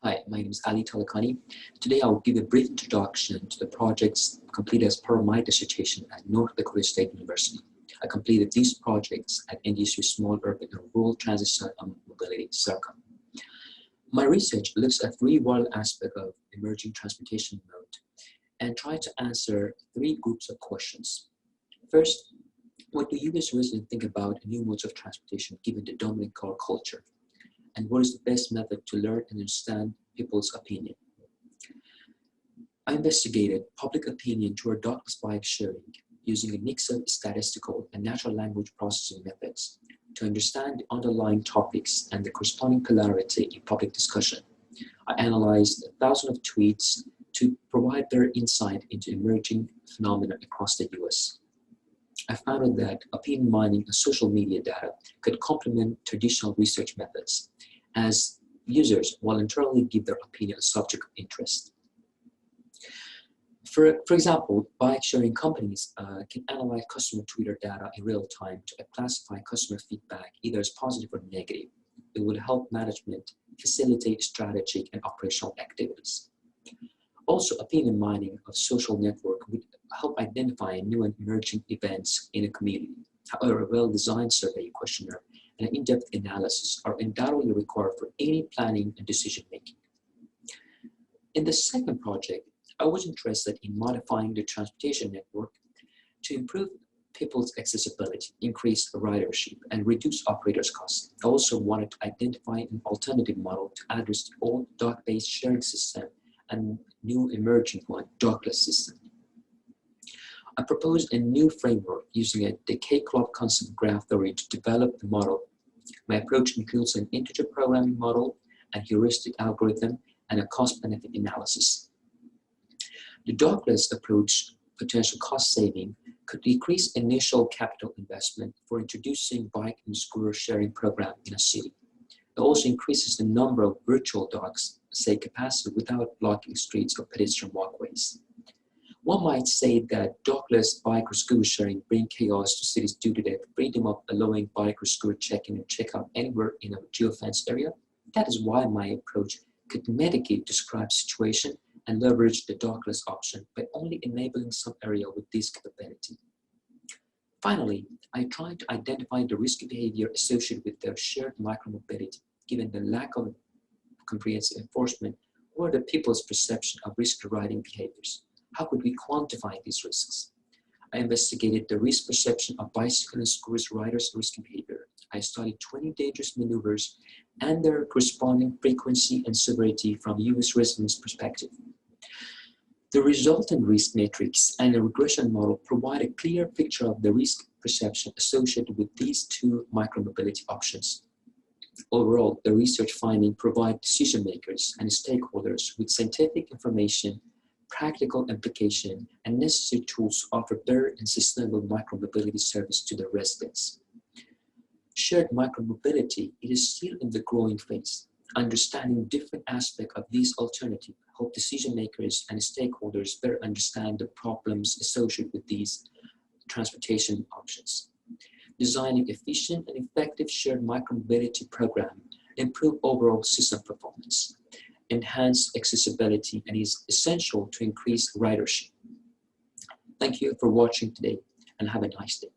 Hi, my name is Ali Talakani. Today I will give a brief introduction to the projects completed as part of my dissertation at North Dakota State University. I completed these projects at NDSU Small Urban and Rural Transit Mobility (SURCOM). My research looks at three vital aspects of emerging transportation mode and try to answer three groups of questions. First, what do US residents think about new modes of transportation given the dominant car culture? And what is the best method to learn and understand people's opinion? I investigated public opinion toward dockless bike sharing using a mix of statistical and natural language processing methods to understand the underlying topics and the corresponding polarity in public discussion. I analyzed thousands of tweets to provide their insight into emerging phenomena across the US. I found that opinion mining and social media data could complement traditional research methods, as users voluntarily give their opinion a subject of interest. For example, bike-sharing companies can analyze customer Twitter data in real time to classify customer feedback either as positive or negative. It will help management facilitate strategic and operational activities. Also, opinion mining of social network would help identify new and emerging events in a community. However, a well-designed survey questionnaire and an in-depth analysis are undoubtedly required for any planning and decision-making. In the second project, I was interested in modifying the transportation network to improve people's accessibility, increase ridership, and reduce operators' costs. I also wanted to identify an alternative model to address the old dock-based sharing system and new emerging one, dockless system. I proposed a new framework using a decay club concept graph theory to develop the model. My approach includes an integer programming model, a heuristic algorithm, and a cost-benefit analysis. The dockless approach, potential cost saving, could decrease initial capital investment for introducing bike and scooter sharing program in a city. It also increases the number of virtual docks, say capacity, without blocking streets or pedestrian walkways. One might say that dockless bike or scooter sharing bring chaos to cities due to the freedom of allowing bike or scooter check-in and check-out anywhere in a geofenced area. That is why my approach could mitigate described situation and leverage the dockless option by only enabling some area with this capability. Finally, I tried to identify the risky behavior associated with their shared micromobility, given the lack of comprehensive enforcement or the people's perception of risky riding behaviors. How could we quantify these risks? I investigated the risk perception of bicycle and scooter riders' risky behavior. I studied 20 dangerous maneuvers and their corresponding frequency and severity from US residents' perspective. The resultant risk matrix and a regression model provide a clear picture of the risk perception associated with these two micromobility options. Overall, the research findings provide decision makers and stakeholders with scientific information, practical application, and necessary tools to offer better and sustainable micromobility service to their residents. Shared micromobility, it is still in the growing phase. Understanding different aspects of these alternatives help decision makers and stakeholders better understand the problems associated with these transportation options. Designing efficient and effective shared micromobility program improve overall system performance, enhance accessibility, and is essential to increase ridership. Thank you for watching today and have a nice day.